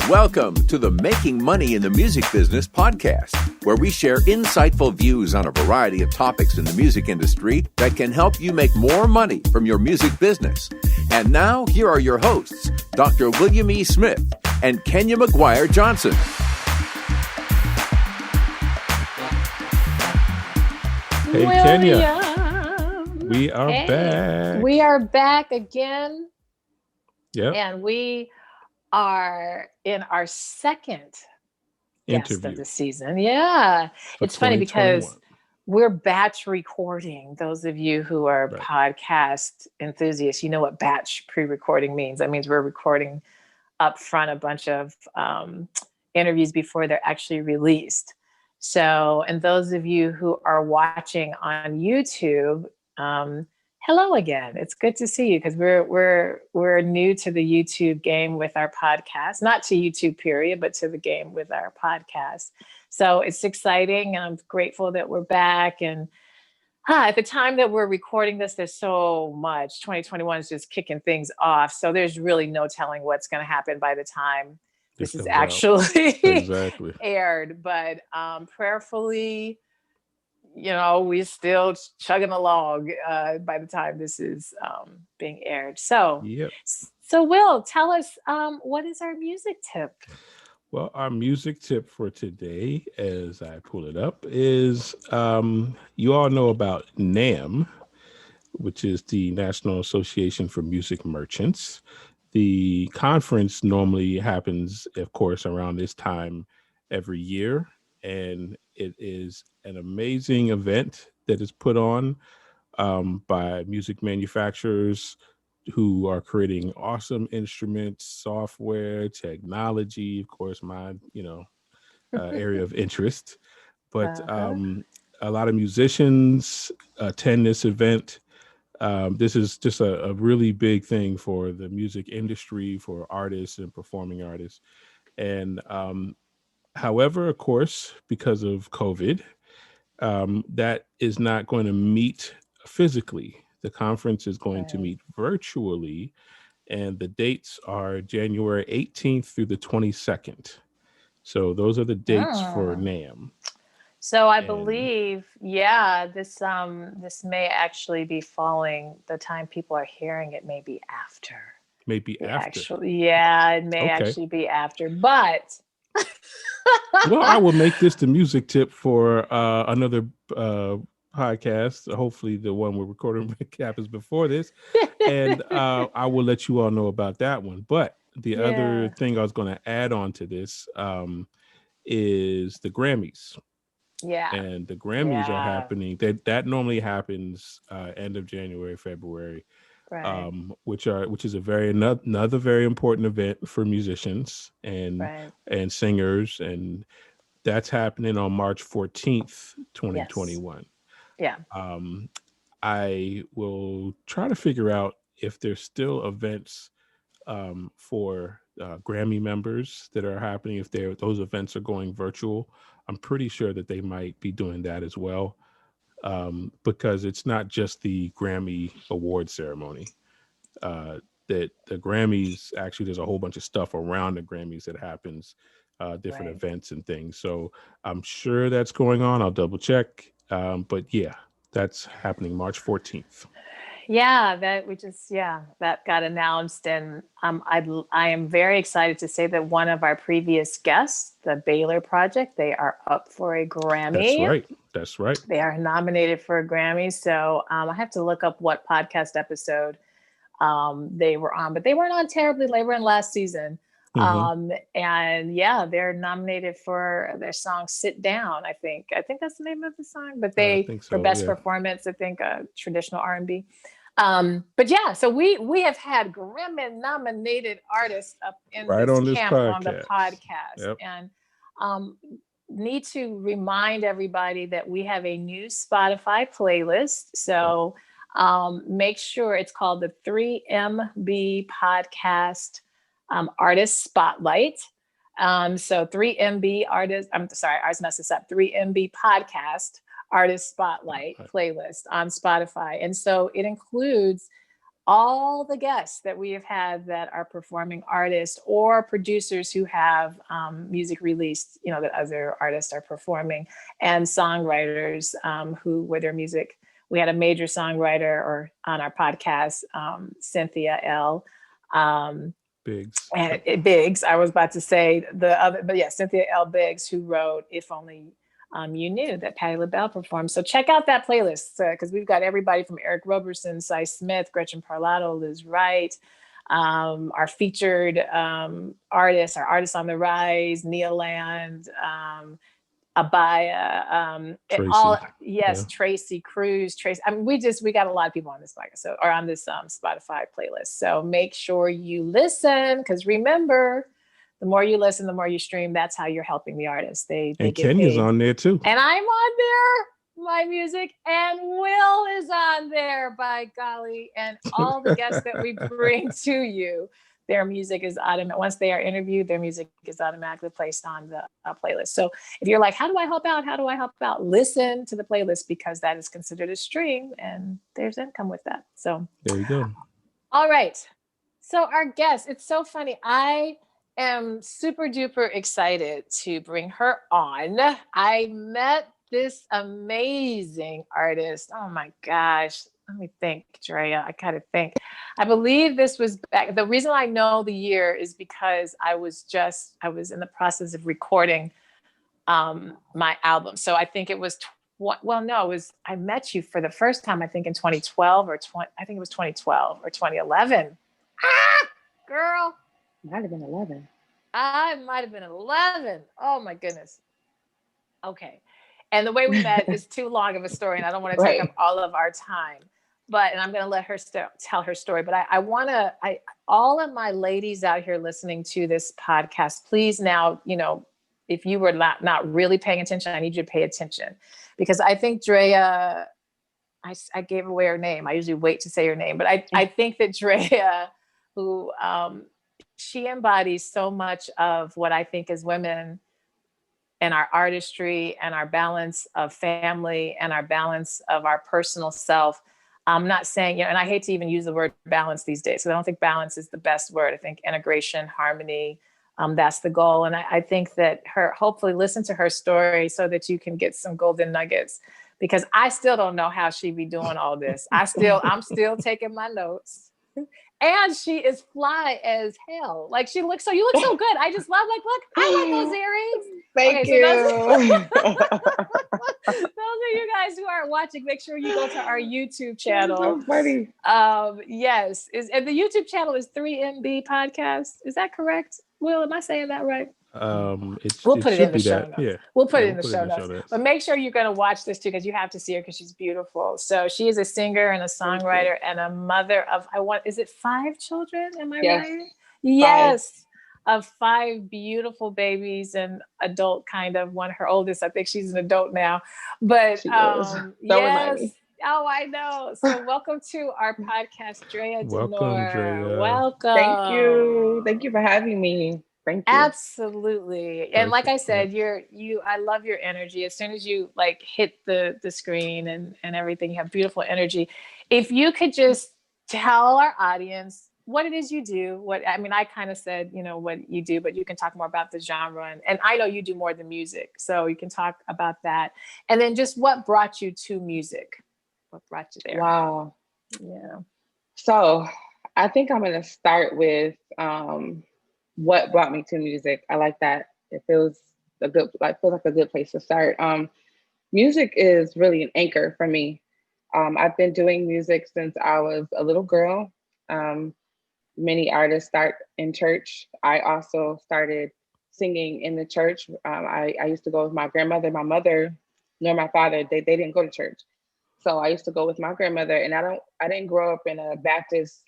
Welcome to the Making Money in the Music Business podcast, where we share insightful views on a variety of topics in the music industry that can help you make more money from your music business. And now, here are your hosts, Dr. William E. Smith and Kenya McGuire Johnson. Hey, Kenya. We are back. We are back again. Yep. And we are in our second guest of the season. Yeah. It's funny because we're batch recording. Those of you who are podcast enthusiasts, you know what batch pre-recording means. That means we're recording up front a bunch of interviews before they're actually released. So, and those of you who are watching on YouTube, hello again. It's good to see you because we're new to the YouTube game with our podcast, not to YouTube period, but to the game with our podcast. So it's exciting, and I'm grateful that we're back. And at the time that we're recording this, there's so much. 2021 is just kicking things off. So there's really no telling what's going to happen by the time this is actually aired. But prayerfully, you know, we're still chugging along by the time this is being aired. So, So Will, tell us, what is our music tip? Well, our music tip for today, as I pull it up, is you all know about NAMM, which is the National Association for Music Merchants. The conference normally happens, of course, around this time every year. And it is an amazing event that is put on by music manufacturers who are creating awesome instruments, software, technology, of course, my area of interest. But a lot of musicians attend this event. This is just a really big thing for the music industry, for artists and performing artists. And however, of course, because of COVID, that is not going to meet physically. The conference is going to meet virtually, and the dates are January 18th through the 22nd. So those are the dates for NAMM. So I believe, this may actually be following the time people are hearing it, maybe after. Maybe after. Actually, it may actually be after, but... Well, I will make this the music tip for another podcast. Hopefully the one we're recording happens before this. And I will let you all know about that one. But the other thing I was going to add on to this is the Grammys. Yeah. And the Grammys are happening. That normally happens end of January, February. Right. Which is another very important event for musicians and singers, and that's happening on March 14th, 2021. Yeah. I will try to figure out if there's still events for Grammy members that are happening. If those events are going virtual, I'm pretty sure that they might be doing that as well. Because it's not just the Grammy award ceremony. That the Grammys, actually, there's a whole bunch of stuff around the Grammys that happens, different events and things. So I'm sure that's going on. I'll double check. But that's happening March 14th. Yeah, that got announced, and I am very excited to say that one of our previous guests, the Baylor Project, they are up for a Grammy. That's right. They are nominated for a Grammy. So I have to look up what podcast episode they were on, but they weren't on terribly. They were in last season. And they're nominated for their song "Sit Down." I think that's the name of the song. But for best performance, I think traditional R&B. So we have had Grammy nominated artists up in this camp on the podcast, and need to remind everybody that we have a new Spotify playlist. So make sure it's called the 3MB Podcast Artist Spotlight. So 3MB Artist, I'm sorry, I was messing this up. 3MB Podcast Artist Spotlight playlist on Spotify. And so it includes all the guests that we have had that are performing artists or producers who have music released, that other artists are performing, and songwriters where their music. We had a major songwriter on our podcast, Cynthia L. Biggs. And Biggs, I was about to say the other, but yeah, Cynthia L. Biggs, who wrote "If Only You Knew," that Patti LaBelle performed. So check out that playlist because we've got everybody from Eric Roberson, Cy Smith, Gretchen Parlato, Liz Wright, our featured artists, our artists on the rise, Neil Land, Abaya, Tracy. Tracy Cruz, Tracy. I mean, we got a lot of people on this podcast, or on this Spotify playlist. So make sure you listen, because remember, the more you listen, the more you stream. That's how you're helping the artists. They get Kenya's paid. on there too, and I'm on there. My music, and Will is on there. By golly, and all the guests that we bring to you. Their music is automatic. Once they are interviewed, their music is automatically placed on the playlist. So if you're like, how do I help out? How do I help out? Listen to the playlist, because that is considered a stream and there's income with that. So there you go. All right. So our guest, it's so funny. I am super duper excited to bring her on. I met this amazing artist. Oh my gosh. Let me think, Drea. I kind of think. I believe this was back. The reason I know the year is because I was in the process of recording my album. So I think it was, I met you for the first time, I think in 2012 I think it was 2012 or 2011. Girl. Might have been 11. I might have been 11. Oh my goodness. Okay. And the way we met is too long of a story, and I don't want to take up all of our time. And I'm going to let her tell her story. But I want to, all of my ladies out here listening to this podcast, please now, if you were not really paying attention, I need you to pay attention, because I think Drea, I gave away her name. I usually wait to say her name, but I think that Drea, who she embodies so much of what I think as women and our artistry and our balance of family and our balance of our personal self. I'm not saying, and I hate to even use the word balance these days, because I don't think balance is the best word. I think integration, harmony, that's the goal. And I think that hopefully listen to her story so that you can get some golden nuggets, because I still don't know how she be doing all this. I'm still taking my notes. And she is fly as hell. Like you look so good. I just love, look, I love those earrings. Thank you. Those are you guys who are watching. Make sure you go to our YouTube channel. So funny. Yes. And the YouTube channel is 3MB Podcast. Is that correct? Will, am I saying that right? We'll put it in the show notes. Yeah. We'll put it in the show notes. But make sure you're going to watch this too, because you have to see her, because she's beautiful. So she is a singer and a songwriter and a mother of, is it 5 children? Am I right? Yes. 5. Of 5 beautiful babies and adult kind of one. Her oldest, I think she's an adult now. But yes. Oh, I know. So welcome to our podcast, Drea D'Nur. Welcome, Drea. Welcome. Thank you. Thank you for having me. Thank you. Absolutely. And like I said, I love your energy. As soon as you hit the screen and everything, you have beautiful energy. If you could just tell our audience what it is you do, I kind of said, what you do, but you can talk more about the genre. And I know you do more than music, so you can talk about that. And then just what brought you to music? What brought you there? Wow. Yeah. So I think I'm going to start with, what brought me to music. I like that. It feels like a good place to start. Music is really an anchor for me. I've been doing music since I was a little girl. Many artists start in church. I also started singing in the church. I used to go with my grandmother. My mother nor my father, they didn't go to church. So I used to go with my grandmother, and I didn't grow up in a Baptist.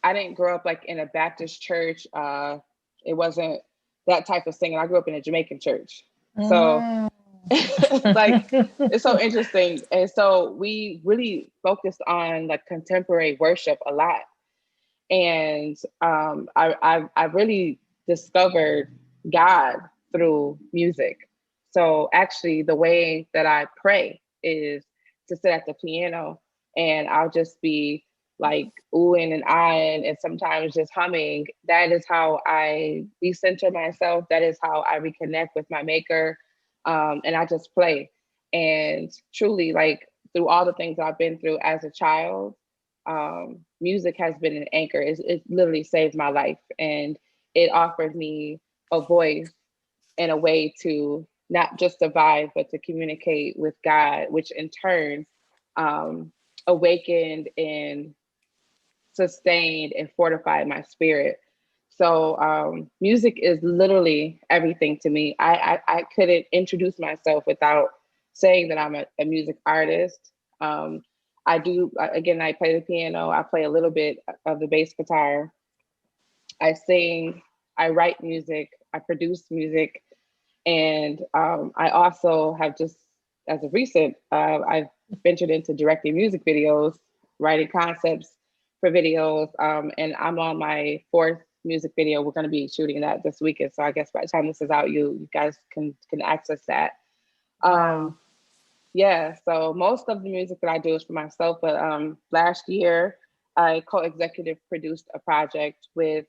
I didn't grow up in a Baptist church. It wasn't that type of singing. I grew up in a Jamaican church. So it's so interesting. And so we really focused on contemporary worship a lot. And I really discovered God through music. So actually the way that I pray is to sit at the piano and I'll just be like oohing and ahhing and sometimes just humming. That is how I recenter myself. That is how I reconnect with my maker. And I just play. And truly, like through all the things I've been through as a child, music has been an anchor. It literally saved my life. And it offered me a voice and a way to not just survive, but to communicate with God, which in turn awakened and sustained and fortified my spirit. So music is literally everything to me. I couldn't introduce myself without saying that I'm a music artist. I play the piano. I play a little bit of the bass guitar. I sing, I write music, I produce music. And I also have just, as of recent, I've ventured into directing music videos, writing concepts for videos. And I'm on my 4th music video. We're going to be shooting that this weekend. So I guess by the time this is out, you guys can access that. Yeah, so most of the music that I do is for myself. But last year, I co-executive produced a project with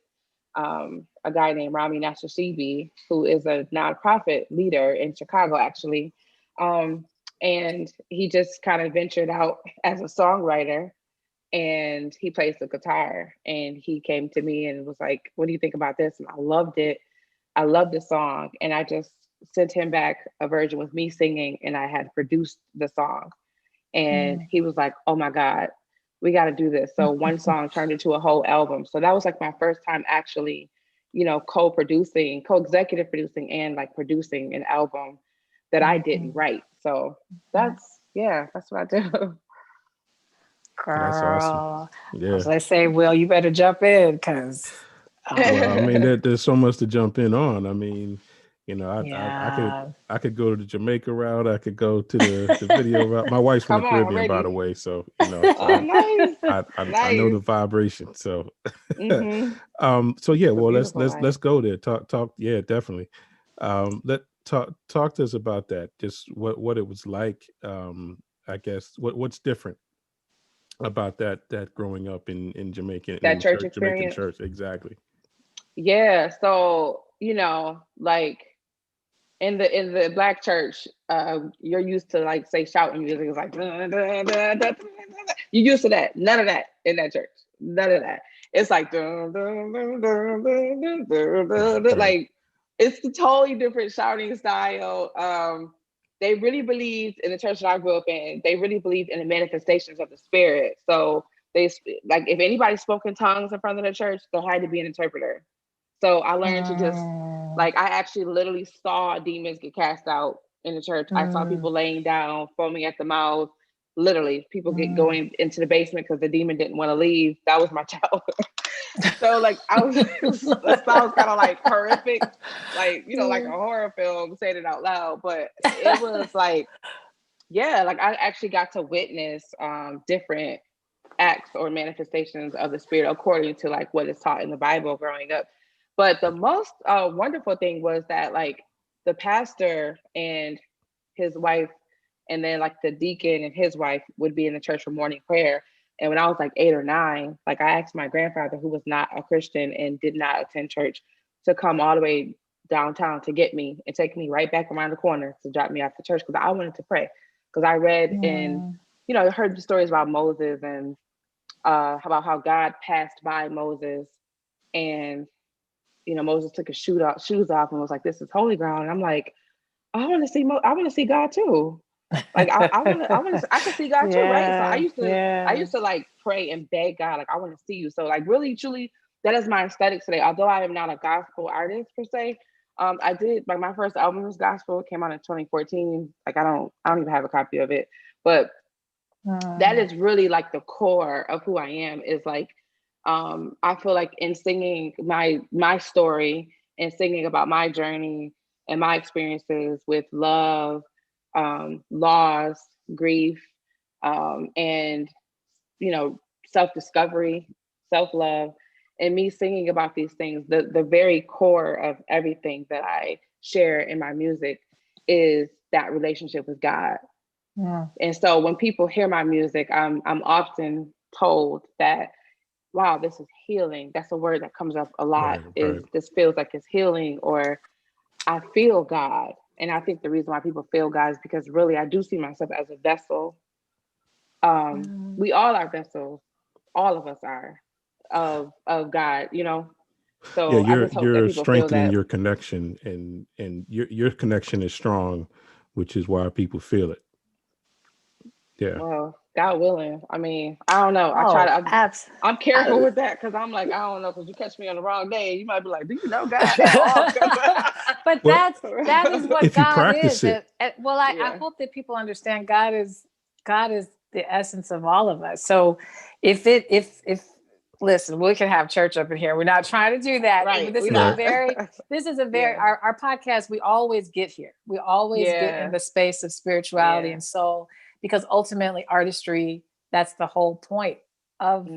a guy named Rami Nashibi, who is a nonprofit leader in Chicago, actually. And he just kind of ventured out as a songwriter, and he plays the guitar. And he came to me and was like, what do you think about this? And I loved it. I loved the song. And I just sent him back a version with me singing, and I had produced the song. And he was like, oh my God, we got to do this. So one song turned into a whole album. So that was like my first time actually, co-producing, co-executive producing, and like producing an album that I didn't write. So that's what I do. Girl, that's awesome. Yeah. As I say, Will, you better jump in because. Well, I mean, there's so much to jump in on. I mean, I could go to the Jamaica route. I could go to the video route. My wife's from the Caribbean, by the way, so nice. I know the vibration. So, so yeah. Well, let's go there. Talk. Yeah, definitely. Talk to us about that. Just what it was like. I guess what's different about that growing up in Jamaica, that church experience. Jamaican church, exactly. Yeah. So like in the Black church, you're used to like say shouting music. It's like you're used to that. None of that in that church. None of that. It's like like it's a totally different shouting style. They really believed in the church that I grew up in. They really believed in the manifestations of the Spirit. So they like if anybody spoke in tongues in front of the church, there had to be an interpreter. So I learned to just I actually literally saw demons get cast out in the church. I saw people laying down, foaming at the mouth. Literally, people going into the basement because the demon didn't want to leave. That was my childhood. So it sounds kind of like horrific, like like a horror film, saying it out loud. But it was like, I actually got to witness different acts or manifestations of the Spirit according to like what is taught in the Bible growing up. But the most wonderful thing was that like the pastor and his wife, and then like the deacon and his wife would be in the church for morning prayer. And when I was like 8 or 9, like I asked my grandfather, who was not a Christian and did not attend church, to come all the way downtown to get me and take me right back around the corner to drop me off to church because I wanted to pray. Because I read and heard the stories about Moses and about how God passed by Moses, and Moses took his shoes off and was like, "This is holy ground." And I'm like, I want to see God too. Like I can see God too, right? So I used to like pray and beg God, like I want to see you. So like really, truly, that is my aesthetic today. Although I am not a gospel artist per se, I did like my first album was gospel. It came out in 2014. Like I don't even have a copy of it, but that is really like the core of who I am. Is like I feel like in singing my story and singing about my journey and my experiences with love, loss, grief, and self-discovery, self-love, and me singing about these things, the very core of everything that I share in my music is that relationship with God. Yeah. And so when people hear my music, I'm often told that, wow, this is healing. That's a word that comes up a lot, is this feels like it's healing, or I feel God. And I think the reason why people feel God is because really I do see myself as a vessel. We all are vessels. All of us are of God, you know. So I just hope that people strengthening feel that your connection, and your connection is strong, which is why people feel it. Yeah. Well, God willing. I mean, I don't know. I try to. I'm careful with that because I'm like, I don't know, because you catch me on the wrong day, you might be like, do you know God? But that is what God is. I hope that people understand God is the essence of all of us. So if listen, we can have church up in here. We're not trying to do that. Right. This is a very our podcast, we always get here. We always get in the space of spirituality and soul, because ultimately artistry, that's the whole point of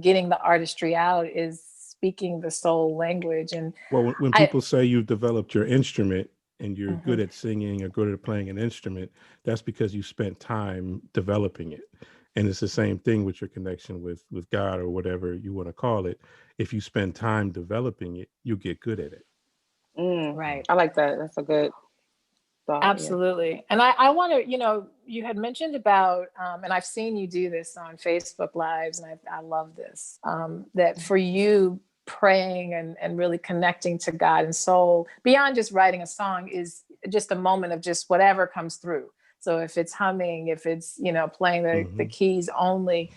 getting the artistry out, is speaking the soul language. And when people say you've developed your instrument and you're good at singing or good at playing an instrument, that's because you spent time developing it. And it's the same thing with your connection with God, or whatever you want to call it. If you spend time developing it, you get good at it. Right. I like that. That's a good thought. Absolutely. Yeah. And I want to, you had mentioned about, and I've seen you do this on Facebook Lives, and I love this, that for you, praying and really connecting to God and soul beyond just writing a song is just a moment of just whatever comes through. So if it's humming, if it's, playing the keys only.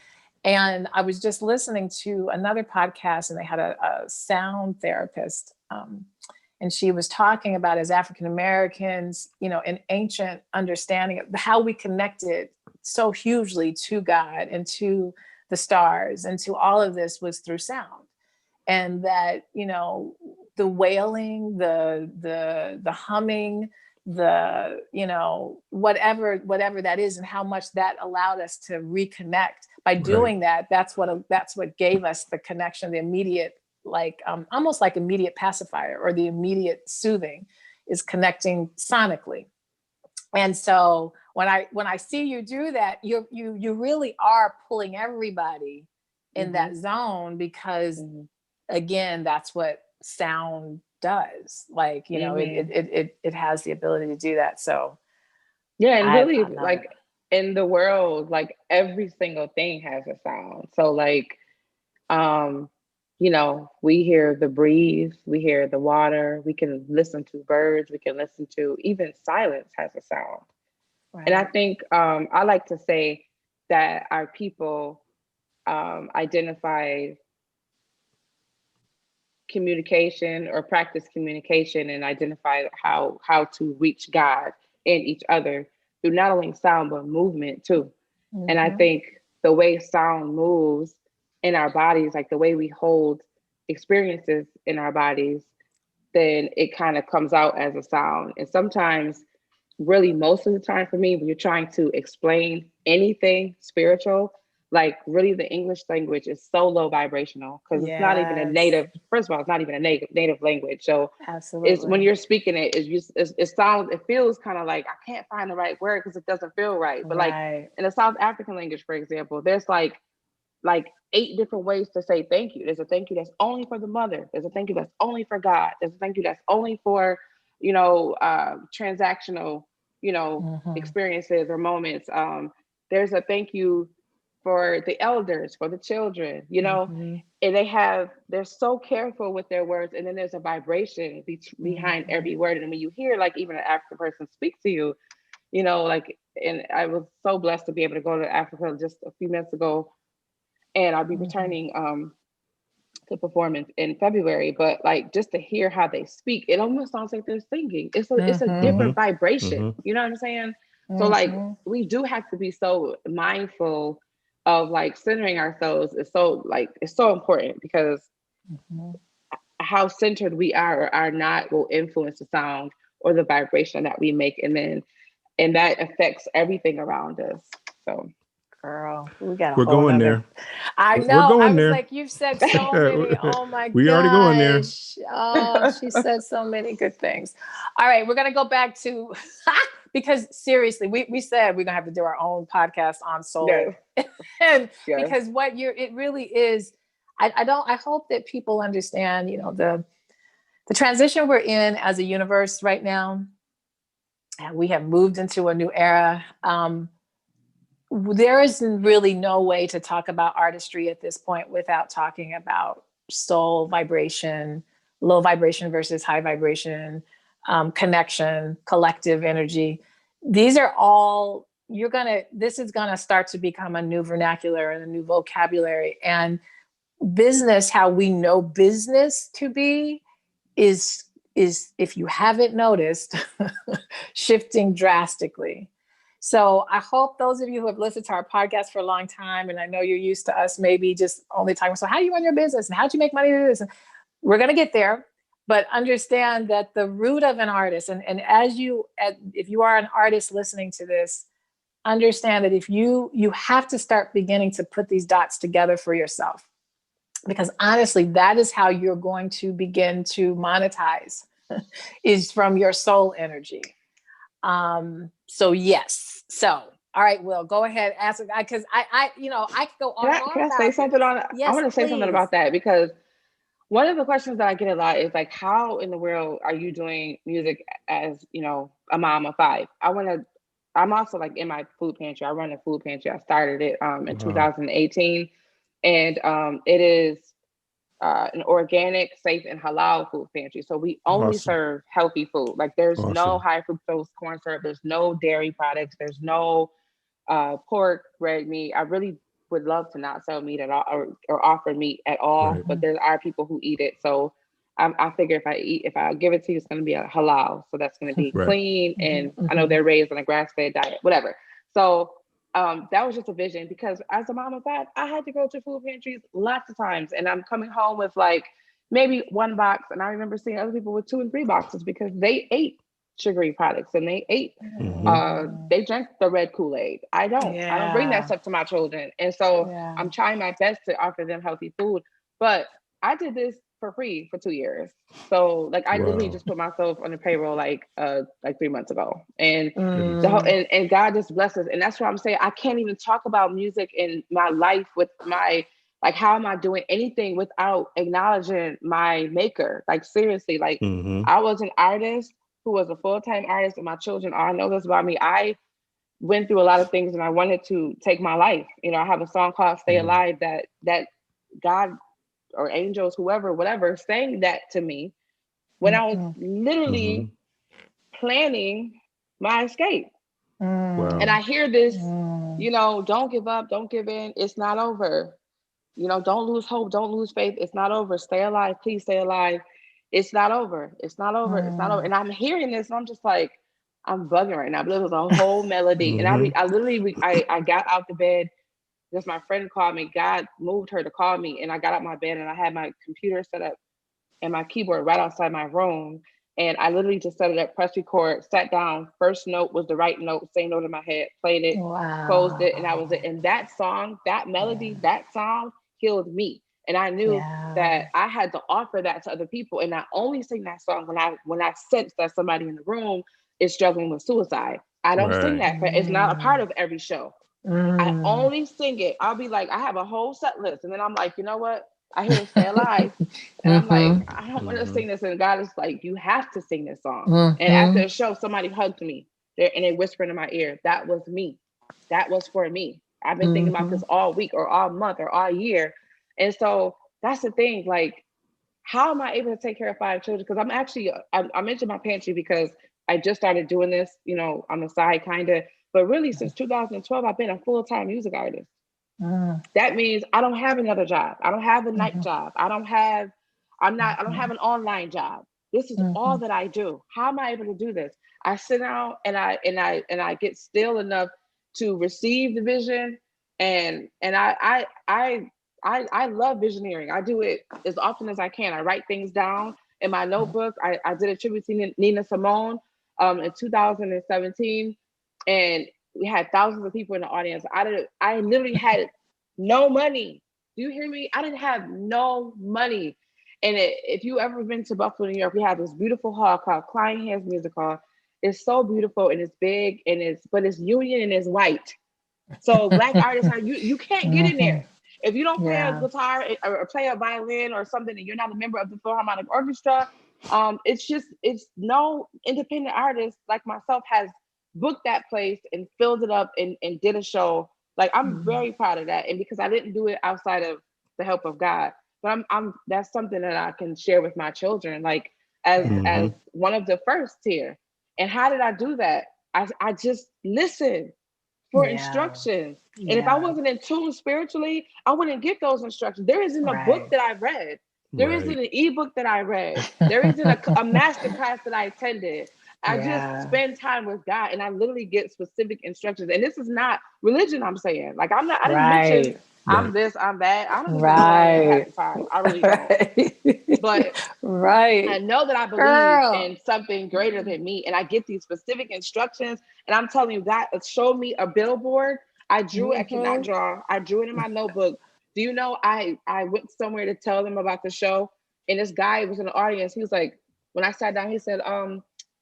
And I was just listening to another podcast, and they had a sound therapist, and she was talking about, as African Americans, an ancient understanding of how we connected so hugely to God and to the stars and to all of this was through sound. And that, the wailing, the humming, whatever that is, and how much that allowed us to reconnect by doing that. That's what gave us the connection, the immediate, almost like immediate pacifier, or the immediate soothing, is connecting sonically. And so when I see you do that, you really are pulling everybody in that zone, because again, that's what sound does. It has the ability to do that. So and really, like, in the world, like, every single thing has a sound. So we hear the breeze, we hear the water, we can listen to birds, we can listen to, even silence has a sound. Right. And I think I like to say that our people identify communication, or practice communication, and identify how to reach God and each other through not only sound but movement too. And I think the way sound moves in our bodies, like the way we hold experiences in our bodies, then it kind of comes out as a sound. And sometimes, really most of the time for me, when you're trying to explain anything spiritual, like, really the English language is so low vibrational, because it's not even a native, first of all, it's not even a native language. So it's, when you're speaking it, it feels kind of like, I can't find the right word because it doesn't feel right. But like in the South African language, for example, there's like 8 different ways to say thank you. There's a thank you that's only for the mother. There's a thank you that's only for God. There's a thank you that's only for, transactional, experiences or moments. There's a thank you for the elders, for the children, and they're so careful with their words. And then there's a vibration behind every word. And when you hear, like, even an African person speak to you, and I was so blessed to be able to go to Africa just a few minutes ago, and I'll be returning to performance in February. But like, just to hear how they speak, it almost sounds like they're singing. It's a different vibration. You know what I'm saying? So like, we do have to be so mindful of like centering ourselves. It's so important, because how centered we are or are not will influence the sound or the vibration that we make, and that affects everything around us. So, girl, we're going there. I know. I was like, you've said so many. Oh my god, we already going there. Oh, she said so many good things. All right, we're gonna go back to because seriously, we said we're gonna have to do our own podcast on soul. Yes. And yes. Because it really is, I hope that people understand, you know, the transition we're in as a universe right now. We have moved into a new era. There is really no way to talk about artistry at this point without talking about soul vibration, low vibration versus high vibration, connection, collective energy. These are all, this is gonna start to become a new vernacular and a new vocabulary. And business, how we know business to be, is, if you haven't noticed, shifting drastically. So I hope those of you who have listened to our podcast for a long time, and I know you're used to us maybe just only talking, so how do you run your business and how do you make money do this? And we're going to get there, but understand that the root of an artist, and if you are an artist listening to this, understand that if you have to start beginning to put these dots together for yourself, because honestly, that is how you're going to begin to monetize, is from your soul energy. So yes. So, all right, Will, go ahead, ask, because I could go on. Can I say something on it? Yes, I want to say something about that, because one of the questions that I get a lot is like, how in the world are you doing music as, you know, a mom of 5? I'm also like in my food pantry. I run a food pantry. I started it in 2018, and it is an organic, safe, and halal food pantry. So we only serve healthy food. Like there's no high fructose corn syrup. There's no dairy products. There's no pork, red meat. I really would love to not sell meat at all, or offer meat at all. Right. But there are people who eat it. So I figure if I give it to you, it's going to be a halal. So that's going to be clean. And I know they're raised on a grass-fed diet, whatever. So that was just a vision, because as a mom of 5, I had to go to food pantries lots of times, and I'm coming home with like maybe 1 box. And I remember seeing other people with 2 and 3 boxes, because they ate sugary products and they ate, they drank the red Kool-Aid. I don't bring that stuff to my children. And so I'm trying my best to offer them healthy food, but I did this for free for 2 years. So like I literally just put myself on the payroll like 3 months ago, and and God just blessed us. And that's why I'm saying I can't even talk about music in my life with my, like, how am I doing anything without acknowledging my maker? Like seriously, like I was an artist who was a full-time artist, and my children all know this about me. I went through a lot of things and I wanted to take my life. You know, I have a song called Stay Alive that God or angels, whoever, whatever, sang that to me when I was literally planning my escape. And I hear this, you know, don't give up, don't give in, it's not over. You know, don't lose hope, don't lose faith, it's not over. Stay alive, please stay alive. It's not over, it's not over, it's not over. And I'm hearing this and I'm just like, I'm bugging right now. But it was a whole melody. And I got out the bed because my friend called me. God moved her to call me, and I got out my bed and I had my computer set up and my keyboard right outside my room. And I literally just set it up, press record, sat down. First note was the right note, same note in my head, played it, closed it, and that was it. And that song, that melody, that sound healed me. And I knew that I had to offer that to other people. And I only sing that song when I sense that somebody in the room is struggling with suicide. I don't sing that, but it's not a part of every show. I only sing it. I'll be like, I have a whole set list. And then I'm like, you know what? I hear it, Stay Alive. And I'm like, I don't want to sing this. And God is like, you have to sing this song. And after the show, somebody hugged me there and they whispered in my ear, that was me. That was for me. I've been thinking about this all week or all month or all year. And so that's the thing. Like, how am I able to take care of 5 children? Because I mentioned my pantry because I just started doing this, you know, on the side kind of. But really, since 2012, I've been a full-time music artist. That means I don't have another job. I don't have a night job. I don't have an online job. This is all that I do. How am I able to do this? I sit down and I get still enough to receive the vision. And I love visioneering. I do it as often as I can. I write things down in my notebook. I did a tribute to Nina Simone in 2017. And we had thousands of people in the audience. I literally had no money. Do you hear me? I didn't have no money. And if you ever been to Buffalo, New York, we have this beautiful hall called Klein Hands Music Hall. is so beautiful and it's big and but it's union and it's white. So Black artists are you can't get in there. If you don't play a guitar or play a violin or something and you're not a member of the Philharmonic Orchestra, it's no independent artist like myself has booked that place and filled it up and did a show. Like I'm very proud of that. And because I didn't do it outside of the help of God, but I'm that's something that I can share with my children, like as one of the first here. And how did I do that? I just listened for instructions. And if I wasn't in tune spiritually, I wouldn't get those instructions. There isn't a book that I read. There isn't an ebook that I read. There isn't a master class that I attended. I just spend time with God and I literally get specific instructions. And this is not religion, I'm saying. Like I didn't mention I'm this, I'm that. I don't even know half the time. I really don't. But I know that I believe in something greater than me. And I get these specific instructions. And I'm telling you, God showed me a billboard. I drew it. I cannot draw. I drew it in my notebook. Do you know, I went somewhere to tell them about the show. And this guy was in the audience. He was like, when I sat down, he said,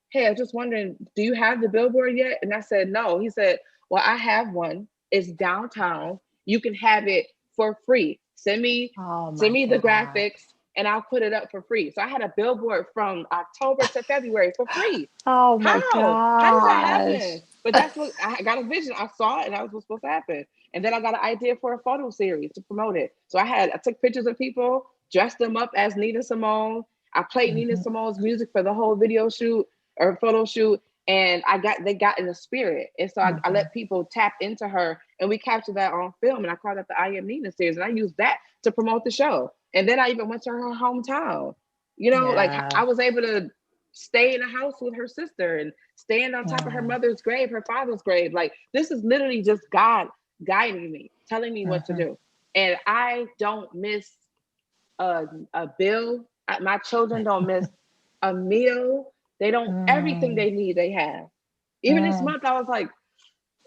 hey, I was just wondering, do you have the billboard yet? And I said, no. He said, well, I have one. It's downtown. You can have it for free. Send me the graphics and I'll put it up for free. So I had a billboard from October to February for free. Oh my God. How did that happen? But that's what I got a vision. I saw it and that was what's supposed to happen. And then I got an idea for a photo series to promote it. So I took pictures of people, dressed them up as Nina Simone. I played Nina Simone's music for the whole video shoot or photo shoot. And they got in the spirit. And so I let people tap into her and we captured that on film. And I called it the I Am Nina series. And I used that to promote the show. And then I even went to her hometown. You know, like I was able to stay in a house with her sister and stand on top of her mother's grave, her father's grave. Like this is literally just God guiding me, telling me what to do. And I don't miss a bill. My children don't miss a meal. They don't, everything they need, they have. Even this month, I was like,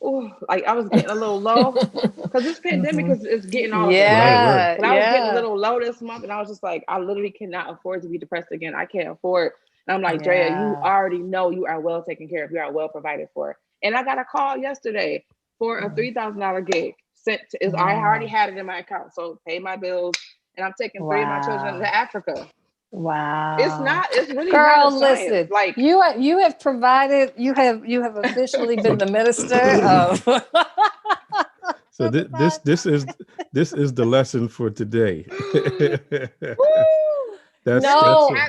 oh, like I was getting a little low because this pandemic is getting all of it. Right? But I was getting a little low this month and I was just like, I literally cannot afford to be depressed again. I can't afford. And I'm like, Drea, you already know you are well taken care of. You are well provided for. And I got a call yesterday for a $3,000 gig. I already had it in my account. So pay my bills and I'm taking 3 of my children to Africa. Wow. It's really Girl, not listen, like you have provided, you have officially been the minister of So this is the lesson for today. That's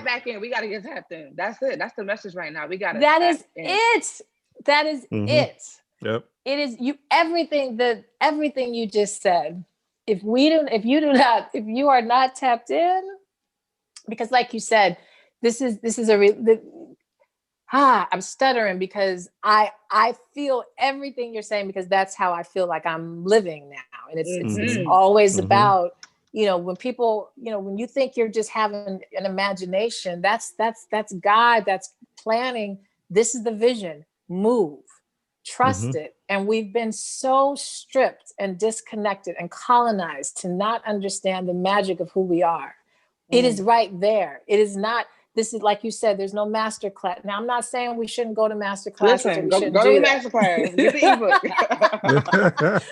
back in. We gotta get tapped in. That's it. That's the message right now. We gotta That is it. That is it. Yep. It is everything you just said. If you are not tapped in, because like you said, I'm stuttering because I feel everything you're saying because that's how I feel like I'm living now. And it's always about, when people, when you think you're just having an imagination, that's God, that's planning. This is the vision. Move, trust it. And we've been so stripped and disconnected and colonized to not understand the magic of who we are. It is right there. It is not, this is like you said, there's no master class. Now, I'm not saying we shouldn't go to master classes. Listen, go to master class. Get the ebook.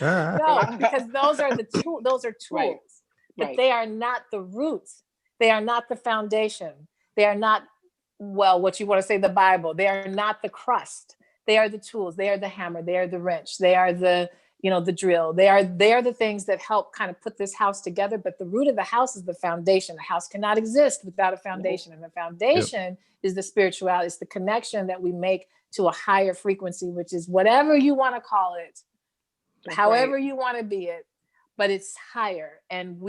No, because those are tools. Right. But they are not the roots. They are not the foundation. They are not, what you want to say, the Bible. They are not the crust. They are the tools. They are the hammer. They are the wrench. They are the drill. They are the things that help kind of put this house together. But the root of the house is the foundation. The house cannot exist without a foundation. And the foundation is the spirituality. It's the connection that we make to a higher frequency, which is whatever you want to call it, however you want to be it, but it's higher. And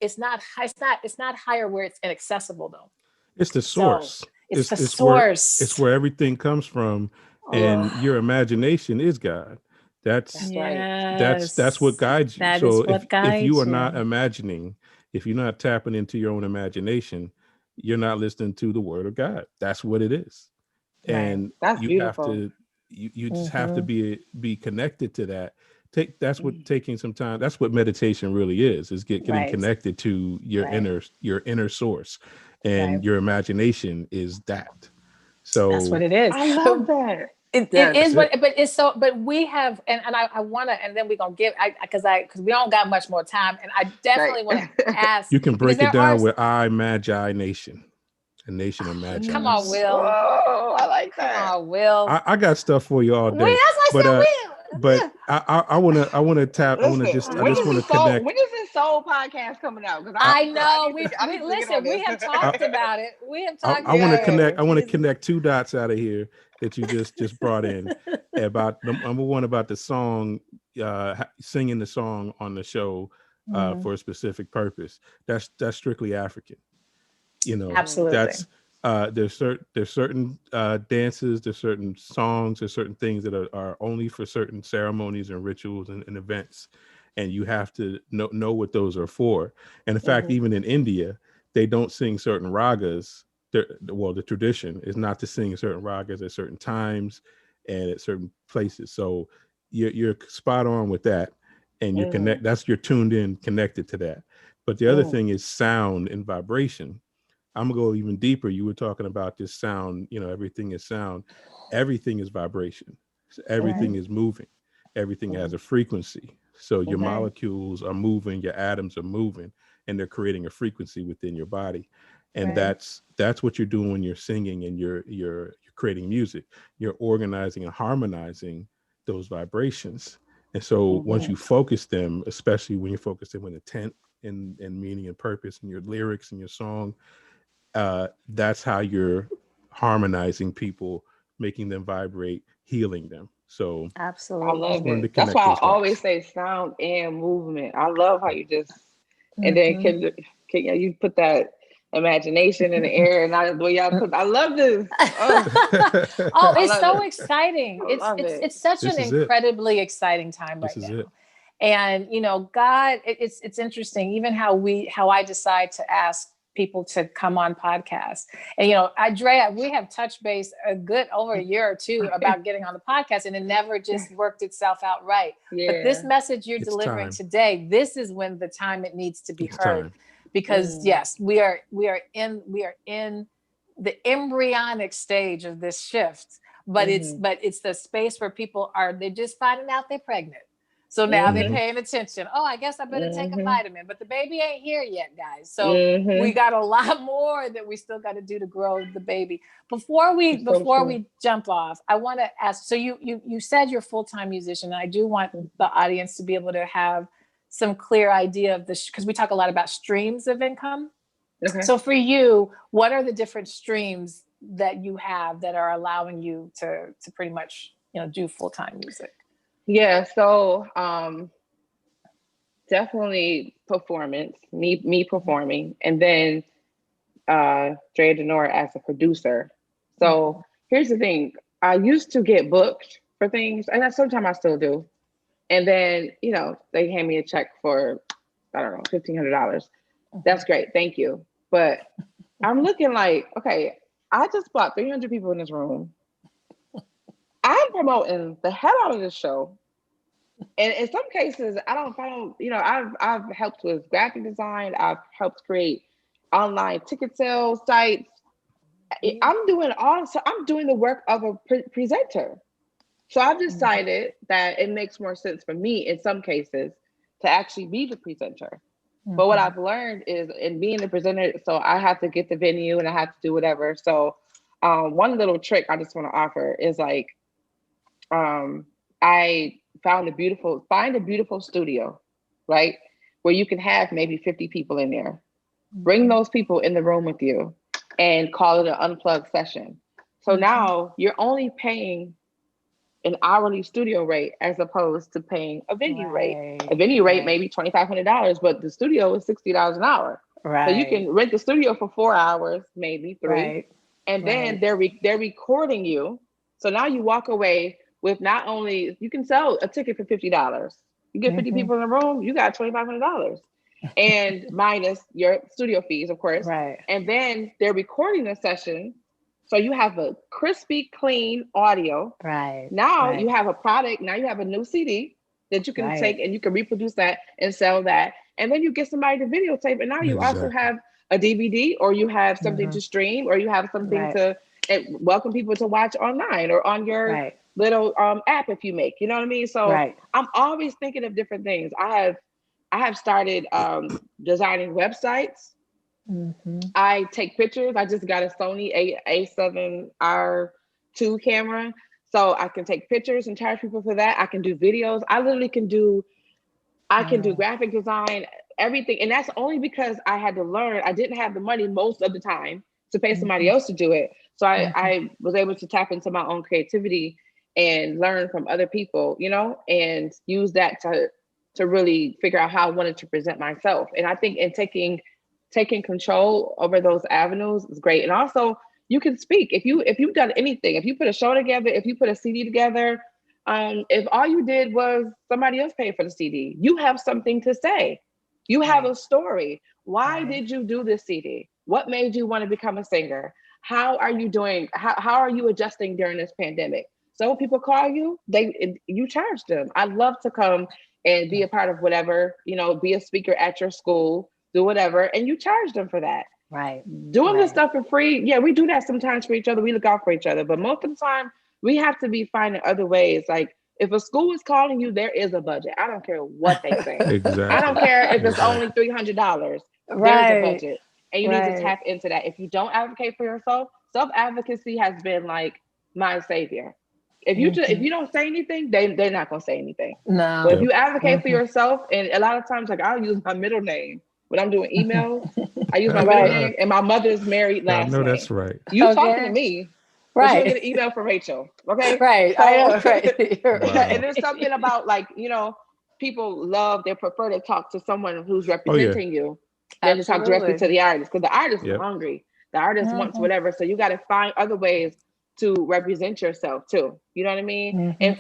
it's not higher where it's inaccessible though. It's the source. So it's the source. It's where everything comes from. And your imagination is God. That's what guides you. So if you are not imagining, if you're not tapping into your own imagination, you're not listening to the word of God. That's what it is. Right. And that's beautiful. Have to, you just have to be connected to that. That's what taking some time. That's what meditation really is getting connected to your inner source, and your imagination is that. So that's what it is. I love that. It is what, but it's so, but we have, and I want to, and then we're going to give, because we don't got much more time. And I definitely want to ask. You can break it down with Magi Nation, a nation of Magi. Come on, Will. Oh, I like that. Come on, Will. I got stuff for you all day. Well, that's what I said, Will. But I want to tap. I just want to connect. When is this soul podcast coming out? I know. We have talked about it. We have talked. I want to connect. I want to connect two dots out of here that you just brought in about number one, about the song, singing the song on the show for a specific purpose. That's strictly African. Absolutely. That's there's certain dances, there's certain songs, there's certain things that are only for certain ceremonies and rituals and events, and you have to know what those are for. And in fact, even in India, they don't sing certain ragas. The tradition is not to sing certain ragas at certain times and at certain places. So you're spot on with that, and you're you're tuned in, connected to that. But the other thing is sound and vibration. I'm gonna go even deeper. You were talking about this sound, everything is sound. Everything is vibration. So everything is moving. Everything has a frequency. So your molecules are moving, your atoms are moving, and they're creating a frequency within your body. And that's what you're doing when you're singing and you're creating music. You're organizing and harmonizing those vibrations. And so once you focus them, especially when you focus them with intent and meaning and purpose in your lyrics and your song, that's how you're harmonizing people, making them vibrate, healing them. So absolutely, I love it. That's why I always say sound and movement. I love how you just and then can you put that imagination in the air, and I love this. Oh, it's so exciting. It's such an incredibly exciting time right now. And God, it's interesting, even how I decide to ask people to come on podcasts. And Drea, we have touched base over a year or two about getting on the podcast, and it never just worked itself out right. Yeah. But this message you're delivering today, this is when the time it needs to be heard. Because yes, we are in the embryonic stage of this shift, but it's the space where people they're just finding out they're pregnant. So now they're paying attention. Oh, I guess I better take a vitamin, but the baby ain't here yet, guys. So we got a lot more that we still got to do to grow the baby. Before we jump off, I want to ask, so you said you're a full-time musician, and I do want the audience to be able to have some clear idea of this, because we talk a lot about streams of income. Okay. So for you, what are the different streams that you have that are allowing you to pretty much, do full-time music? Yeah, so definitely performance, me performing, and then Drea D'Nur as a producer. So here's the thing. I used to get booked for things, and sometimes I still do. And then, they hand me a check for, I don't know, $1,500. That's great. Thank you. But I'm looking like, okay, I just brought 300 people in this room. I'm promoting the hell out of this show. And in some cases, I've helped with graphic design. I've helped create online ticket sales sites. I'm doing the work of a presenter. So I've decided that it makes more sense for me in some cases to actually be the presenter. But what I've learned is in being the presenter, so I have to get the venue and I have to do whatever. So one little trick I just want to offer is like, I find a beautiful studio, right? Where you can have maybe 50 people in there. Bring those people in the room with you and call it an unplugged session. So now you're only paying an hourly studio rate as opposed to paying a venue rate. A venue rate may be $2,500, but the studio is $60 an hour. Right. So you can rent the studio for 4 hours, maybe 3, and then they're recording you. So now you walk away with not only, you can sell a ticket for $50. You get 50 people in the room, you got $2,500, and minus your studio fees, of course. Right. And then they're recording the session. So you have a crispy, clean audio. Right. Now you have a product. Now you have a new CD that you can take and you can reproduce that and sell that. And then you get somebody to videotape. And now you also have a DVD, or you have something to stream, or you have something to, welcome people to watch online or on your little app if you make, you know what I mean? So I'm always thinking of different things. I have started designing websites. I take pictures. I just got a Sony A7R2 camera. So I can take pictures and charge people for that. I can do videos. I literally can do graphic design, everything. And that's only because I had to learn. I didn't have the money most of the time to pay somebody else to do it. So I was able to tap into my own creativity and learn from other people, you know, and use that to really figure out how I wanted to present myself. And I think in taking control over those avenues is great. And also you can speak. If you've done anything, if you put a show together, if you put a CD together, if all you did was somebody else paid for the CD, you have something to say. You have a story. Why did you do this CD? What made you want to become a singer? How are you doing? How are you adjusting during this pandemic? So people call you, you charge them. I'd love to come and be a part of whatever, you know, be a speaker at your school, do whatever, and you charge them for that. Right. Doing this stuff for free. Yeah, we do that sometimes for each other. We look out for each other, but most of the time we have to be finding other ways. Like if a school is calling you, there is a budget. I don't care what they say. Exactly. I don't care if it's only $300. There's a budget. And you need to tap into that. If you don't advocate for yourself, self-advocacy has been like my savior. If you don't say anything, they're not gonna say anything. No. But if you advocate for yourself, and a lot of times, like I'll use my middle name when I'm doing emails. I use my middle name, and my mother's married last name. No, that's right. You talking to me, but you'll get an email from Rachel. Okay, right? So, I know, right. Wow. And there's something about like, you know, people they prefer to talk to someone who's representing you than to talk directly to the artist, because the artist is hungry. The artist wants whatever, so you got to find other ways to represent yourself too. You know what I mean? And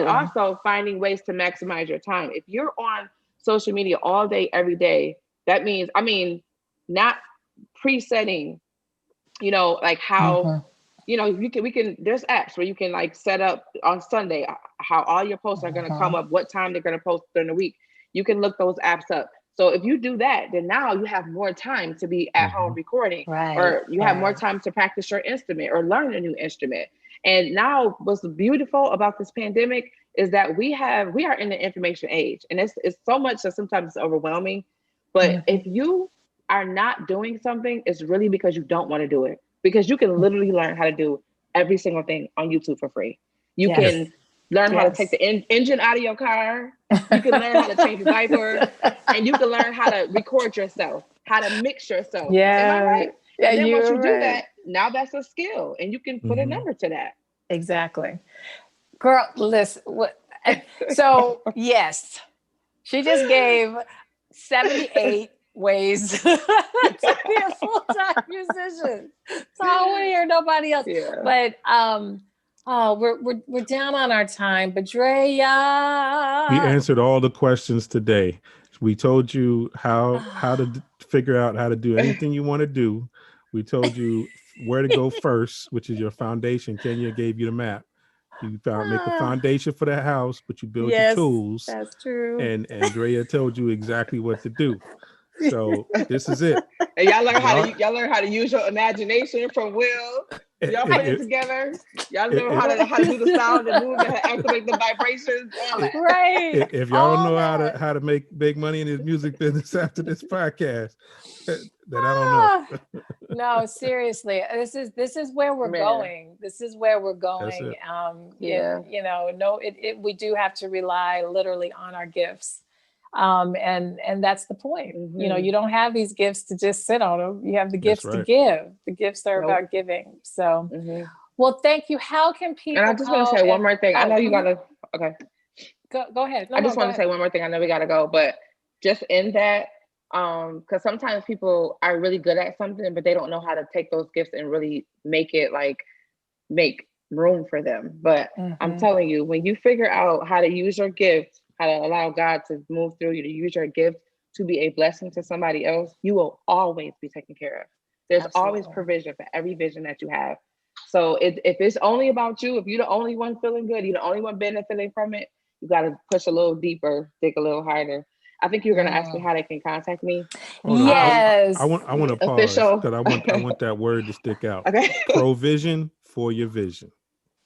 also finding ways to maximize your time. If you're on social media all day, every day, that means, not presetting, you know, like how, you know, we can, there's apps where you can like set up on Sunday, how all your posts are going to come up, what time they're going to post during the week. You can look those apps up. So if you do that, then now you have more time to be at home recording, or you have more time to practice your instrument or learn a new instrument. And now what's beautiful about this pandemic is that we are in the information age, and it's so much that sometimes it's overwhelming. But if you are not doing something, it's really because you don't want to do it, because you can literally learn how to do every single thing on YouTube for free. You can learn how to take the engine out of your car. You can learn how to change a diaper, and you can learn how to record yourself, how to mix yourself. Am I right? Yeah, and then once you do that, now that's a skill, and you can put a number to that. Exactly. Girl, listen. So yes, she just gave 78 ways to be a full-time musician. So I don't want to hear nobody else. Yeah. But we're down on our time. But Drea, we answered all the questions today. We told you how to figure out how to do anything you want to do. We told you where to go first, which is your foundation. Kenya gave you the map. You make the foundation for the house, but you build your tools. That's true. And Drea told you exactly what to do. So this is it. And y'all learn how to use your imagination from Will. Y'all put it together. Y'all learn how to do the sound and move and activate the vibrations. Right. If y'all don't know how to make big money in this music business after this podcast, then I don't know. No, seriously, this is where we're going. This is where we're going. We do have to rely literally on our gifts. And that's the point. You know, you don't have these gifts to just sit on them. You have the gifts to give. The gifts are about giving. So, well, thank you. How can people? And I just want to say one more thing. I know you gotta. Okay. Go ahead. I just want to say one more thing. I know we gotta go, but just in that, because sometimes people are really good at something, but they don't know how to take those gifts and really make room for them. But I'm telling you, when you figure out how to use your gift, how to allow God to move through you, to use your gift to be a blessing to somebody else, you will always be taken care of. There's always provision for every vision that you have. So if it's only about you, if you're the only one feeling good, you're the only one benefiting from it, you got to push a little deeper, dig a little harder. I think you're going to ask me how they can contact me. Yes. I want to pause because I want that word to stick out. Okay. Provision for your vision.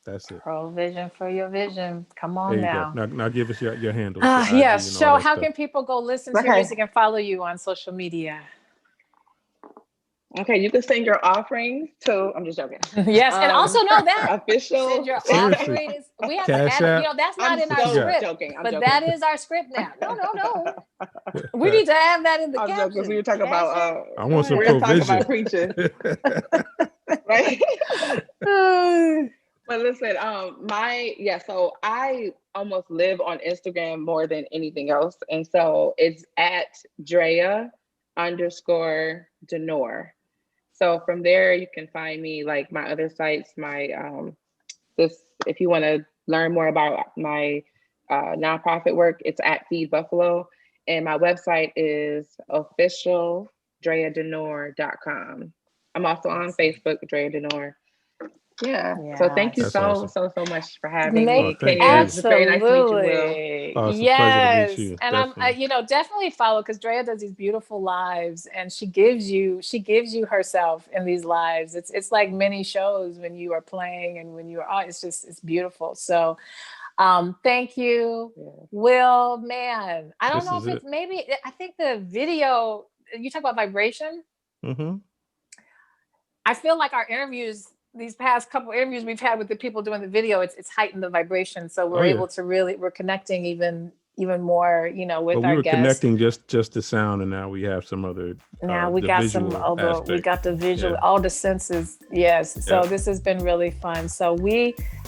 That's it. Provision for your vision. Come on there you now. Go. Now give us your handle. Yes. So how can people go listen to your music and follow you on social media? Okay, you can send your offerings to. I'm just joking. Yes, and also know that official. Send your offerings. We have Cash to add. app. That's not in our script. I'm but joking. that is our script now. No. We need to have that in the caption. Because we were talking about. I want some provision. provision. Talking about preaching, right? But listen, so I almost live on Instagram more than anything else, and so it's at Drea_D'Nur. So from there, you can find me, like my other sites, my if you want to learn more about my nonprofit work, it's at Feed Buffalo. And my website is officialdreadnur.com. I'm also on Facebook, Drea D'Nur. Yeah. So thank you so much for having me. Absolutely. Very nice to meet you, Will. Oh, it's a pleasure to meet you. And definitely. I'm definitely follow, because Drea does these beautiful lives, and she gives you herself in these lives. It's like many shows when you are playing and when you are, it's beautiful. So thank you, Will. Man, I don't know if it's maybe, I think the video, you talk about vibration. Mm-hmm. I feel like our interviews, these past couple interviews we've had with the people doing the video, it's heightened the vibration. So we're able to we're connecting even more, with our guests. We were connecting just the sound, and now we have some other. Now we got we got the visual, all the senses. Yes. So this has been really fun. So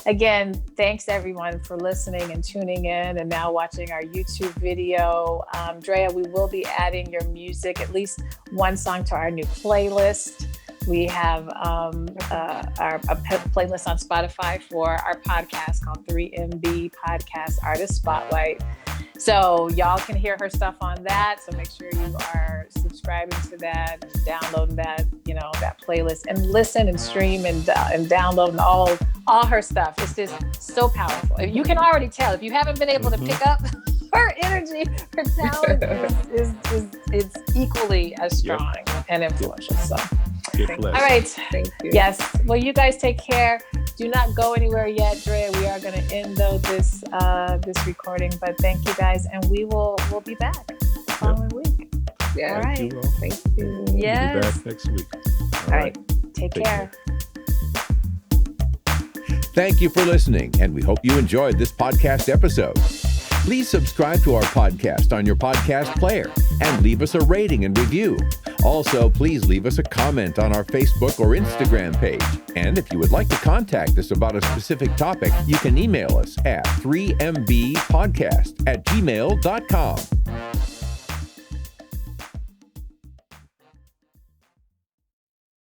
again, thanks everyone for listening and tuning in and now watching our YouTube video. Drea, we will be adding your music, at least one song, to our new playlist. We have our playlist on Spotify for our podcast called 3MB Podcast Artist Spotlight. So y'all can hear her stuff on that. So make sure you are subscribing to that, downloading that, that playlist, and listen and stream and download and all her stuff. It's just so powerful. You can already tell, if you haven't been able to pick up her energy, her talent is equally as strong and influential. So. All right. Thank you. Yes. Well, you guys take care. Do not go anywhere yet, Drea. We are going to end this recording, but thank you guys, and we'll be back the following week. Yeah. All right. Thank you. Yes. We'll be back next week. All right. Take care. Thank you for listening, and we hope you enjoyed this podcast episode. Please subscribe to our podcast on your podcast player and leave us a rating and review. Also, please leave us a comment on our Facebook or Instagram page. And if you would like to contact us about a specific topic, you can email us at 3mbpodcast@gmail.com.